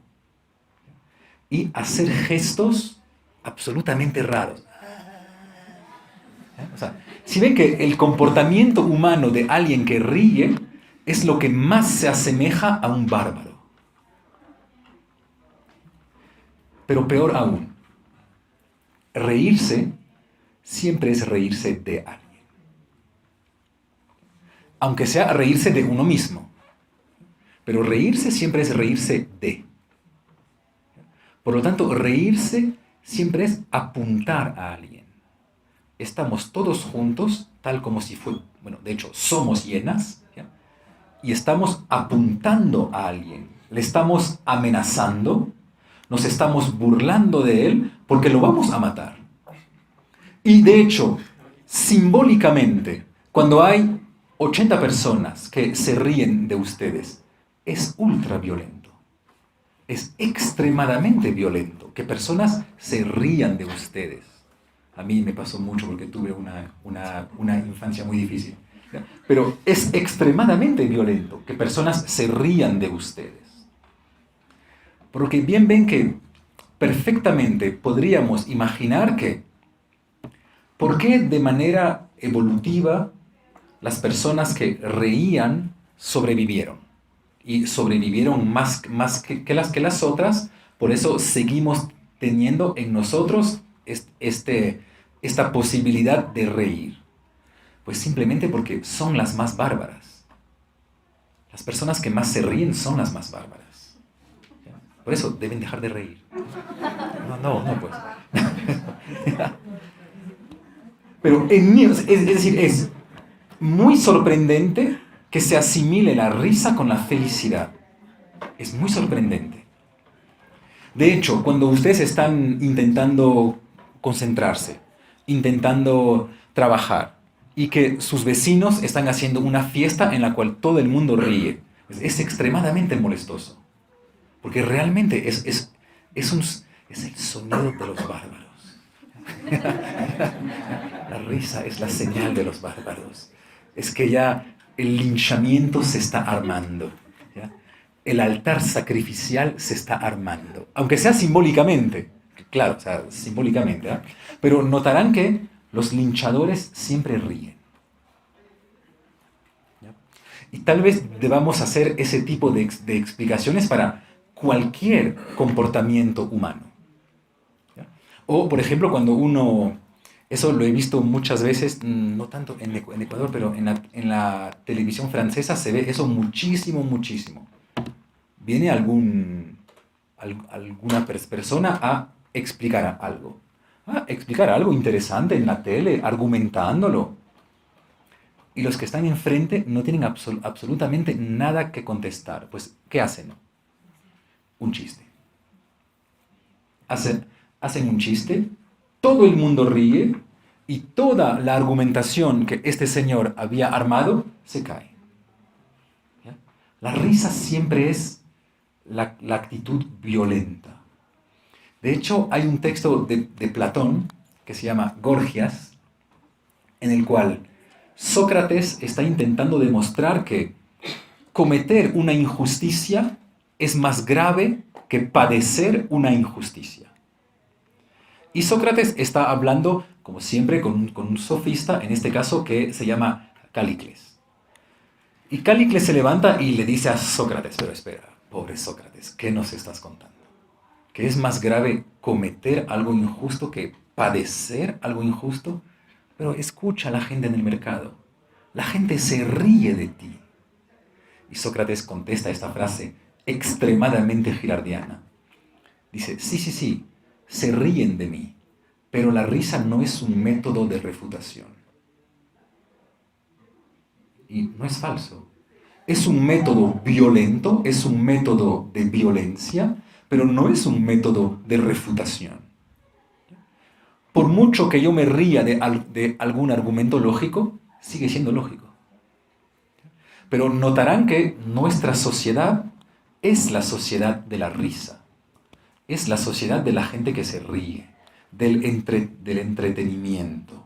y hacer gestos absolutamente raros. O sea, si ven que el comportamiento humano de alguien que ríe es lo que más se asemeja a un bárbaro. Pero peor aún, reírse siempre es reírse de alguien. Aunque sea reírse de uno mismo. Pero reírse siempre es reírse de. Por lo tanto, reírse siempre es apuntar a alguien. Estamos todos juntos, tal como si fuera, bueno, de hecho, somos hienas, ¿ya? Y estamos apuntando a alguien. Le estamos amenazando, nos estamos burlando de él porque lo vamos a matar. Y de hecho, simbólicamente, cuando hay 80 personas que se ríen de ustedes, es ultra violento. Es extremadamente violento que personas se rían de ustedes. A mí me pasó mucho porque tuve una infancia muy difícil. ¿Ya? Pero es extremadamente violento que personas se rían de ustedes. Porque bien ven que perfectamente podríamos imaginar que ¿por qué de manera evolutiva las personas que reían sobrevivieron? Y sobrevivieron más que las otras, por eso seguimos teniendo en nosotros esta posibilidad de reír. Pues simplemente porque son las más bárbaras. Las personas que más se ríen son las más bárbaras. ¿Ya? Por eso deben dejar de reír. No, pues. Pero en mí, es decir, es muy sorprendente que se asimile la risa con la felicidad. Es muy sorprendente. De hecho, cuando ustedes están intentando concentrarse, intentando trabajar, y que sus vecinos están haciendo una fiesta en la cual todo el mundo ríe, es extremadamente molestoso. Porque realmente es el sonido de los bárbaros. La risa es la señal de los bárbaros. Es que ya el linchamiento se está armando. ¿Ya? El altar sacrificial se está armando. Aunque sea simbólicamente. Claro, o sea, simbólicamente. ¿Eh? Pero notarán que los linchadores siempre ríen. ¿Ya? Y tal vez debamos hacer ese tipo de explicaciones para cualquier comportamiento humano. ¿Ya? O, por ejemplo, cuando uno... Eso lo he visto muchas veces, no tanto en Ecuador, pero en la televisión francesa se ve eso muchísimo, muchísimo. Viene alguna persona a explicar algo. A explicar algo interesante en la tele, argumentándolo. Y los que están enfrente no tienen absolutamente nada que contestar. Pues, ¿qué hacen? Un chiste. Hacen un chiste. Todo el mundo ríe y toda la argumentación que este señor había armado se cae. ¿Ya? La risa siempre es la actitud violenta. De hecho, hay un texto de Platón que se llama Gorgias, en el cual Sócrates está intentando demostrar que cometer una injusticia es más grave que padecer una injusticia. Y Sócrates está hablando, como siempre, con un sofista, en este caso que se llama Callicles. Y Callicles se levanta y le dice a Sócrates, pero espera, pobre Sócrates, ¿qué nos estás contando? ¿Que es más grave cometer algo injusto que padecer algo injusto? Pero escucha a la gente en el mercado. La gente se ríe de ti. Y Sócrates contesta esta frase extremadamente girardiana. Dice, sí, se ríen de mí, pero la risa no es un método de refutación. Y no es falso. Es un método violento, es un método de violencia, pero no es un método de refutación. Por mucho que yo me ría de algún argumento lógico, sigue siendo lógico. Pero notarán que nuestra sociedad es la sociedad de la risa. Es la sociedad de la gente que se ríe, del entretenimiento.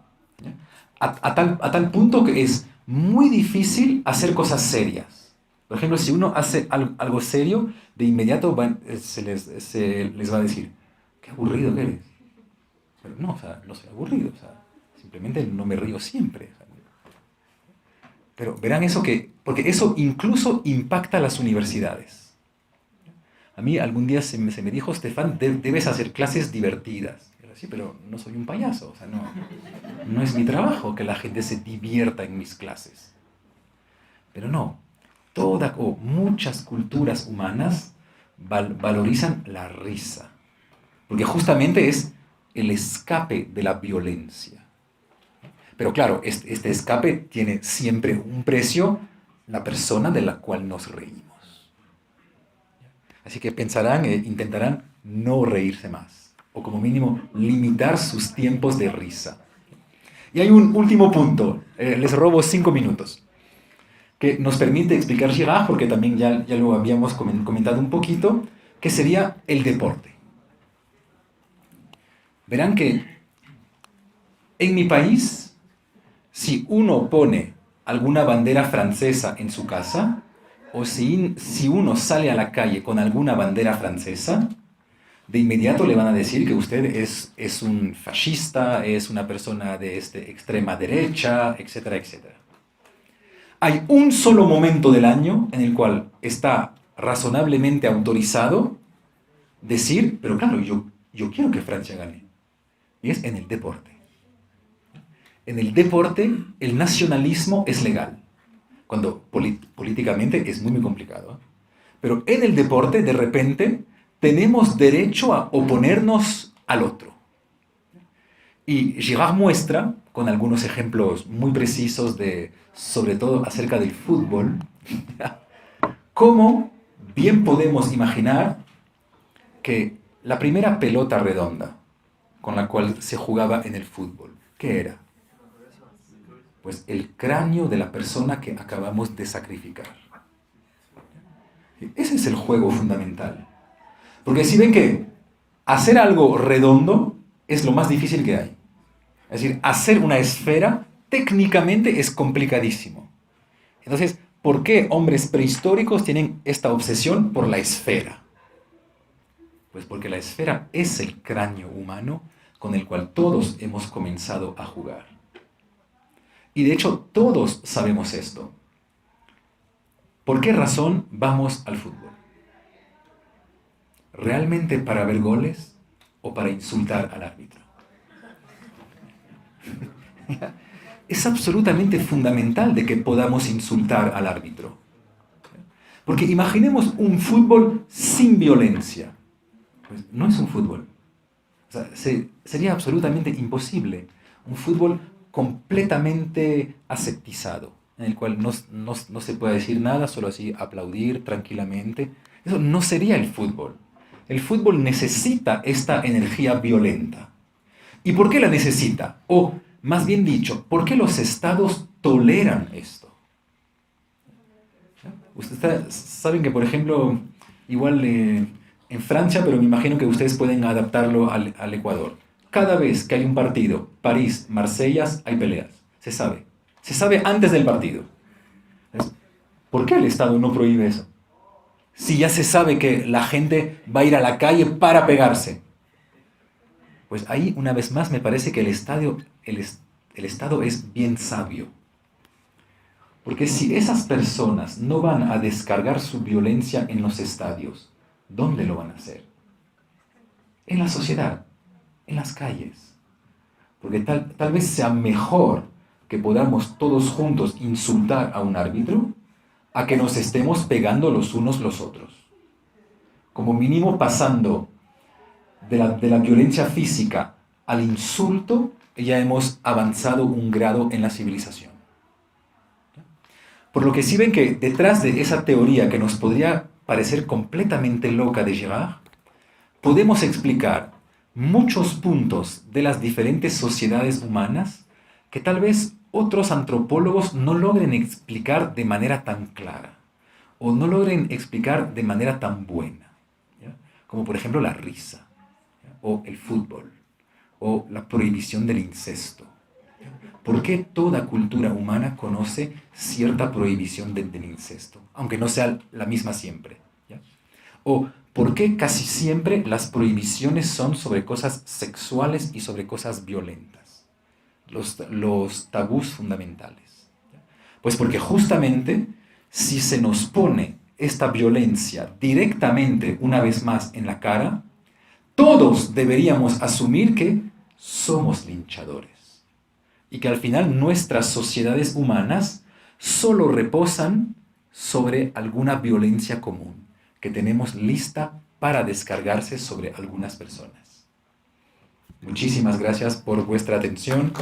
A tal punto que es muy difícil hacer cosas serias. Por ejemplo, si uno hace algo serio, de inmediato se les va a decir, qué aburrido que eres. Pero no, o sea, no soy aburrido, o sea, simplemente no me río siempre. O sea, pero verán eso porque eso incluso impacta a las universidades. A mí algún día se me dijo, Stefan, debes hacer clases divertidas. Y yo, sí, pero no soy un payaso, o sea, no es mi trabajo que la gente se divierta en mis clases. Pero no, muchas culturas humanas valorizan la risa, porque justamente es el escape de la violencia. Pero claro, este escape tiene siempre un precio, la persona de la cual nos reímos. Así que pensarán e intentarán no reírse más, o como mínimo limitar sus tiempos de risa. Y hay un último punto, les robo 5 minutos, que nos permite explicar Girard, porque también ya lo habíamos comentado un poquito, que sería el deporte. Verán que en mi país, si uno pone alguna bandera francesa en su casa, o si uno sale a la calle con alguna bandera francesa, de inmediato le van a decir que usted es un fascista, es una persona de extrema derecha, etcétera, etcétera. Hay un solo momento del año en el cual está razonablemente autorizado decir, pero claro, yo quiero que Francia gane, y es en el deporte. En el deporte, el nacionalismo es legal, cuando políticamente es muy, muy complicado. Pero en el deporte, de repente, tenemos derecho a oponernos al otro. Y Girard muestra, con algunos ejemplos muy precisos, sobre todo acerca del fútbol, cómo bien podemos imaginar que la primera pelota redonda con la cual se jugaba en el fútbol, ¿qué era? Pues el cráneo de la persona que acabamos de sacrificar. Ese es el juego fundamental. Porque si ven que hacer algo redondo es lo más difícil que hay. Es decir, hacer una esfera técnicamente es complicadísimo. Entonces, ¿por qué hombres prehistóricos tienen esta obsesión por la esfera? Pues porque la esfera es el cráneo humano con el cual todos hemos comenzado a jugar. Y de hecho, todos sabemos esto. ¿Por qué razón vamos al fútbol? ¿Realmente para ver goles o para insultar al árbitro? Es absolutamente fundamental de que podamos insultar al árbitro. Porque imaginemos un fútbol sin violencia. Pues no es un fútbol. O sea, sería absolutamente imposible. Un fútbol completamente aseptizado, en el cual no se puede decir nada, solo así aplaudir tranquilamente. Eso no sería el fútbol. El fútbol necesita esta energía violenta. ¿Y por qué la necesita? O, más bien dicho, ¿por qué los estados toleran esto? Ustedes saben que, por ejemplo, igual en Francia, pero me imagino que ustedes pueden adaptarlo al Ecuador. Cada vez que hay un partido, París, Marsella, hay peleas. Se sabe. Se sabe antes del partido. ¿Por qué el Estado no prohíbe eso? Si ya se sabe que la gente va a ir a la calle para pegarse. Pues ahí, una vez más, me parece que el Estado es bien sabio. Porque si esas personas no van a descargar su violencia en los estadios, ¿dónde lo van a hacer? En la sociedad, en las calles. Porque tal vez sea mejor que podamos todos juntos insultar a un árbitro a que nos estemos pegando los unos los otros. Como mínimo pasando de la violencia física al insulto, ya hemos avanzado un grado en la civilización. Por lo que sí ven que detrás de esa teoría que nos podría parecer completamente loca de Girard, podemos explicar muchos puntos de las diferentes sociedades humanas que tal vez otros antropólogos no logren explicar de manera tan clara o no logren explicar de manera tan buena, ¿ya? Como por ejemplo la risa, ¿ya? O el fútbol o la prohibición del incesto. ¿Por qué toda cultura humana conoce cierta prohibición del incesto, aunque no sea la misma siempre? ¿Ya? ¿O por qué casi siempre las prohibiciones son sobre cosas sexuales y sobre cosas violentas? Los tabús fundamentales. ¿Ya? Pues porque justamente si se nos pone esta violencia directamente una vez más en la cara, todos deberíamos asumir que somos linchadores. Y que al final nuestras sociedades humanas solo reposan sobre alguna violencia común que tenemos lista para descargarse sobre algunas personas. Muchísimas gracias por vuestra atención.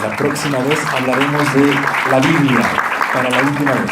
La próxima vez hablaremos de la Biblia para la última vez.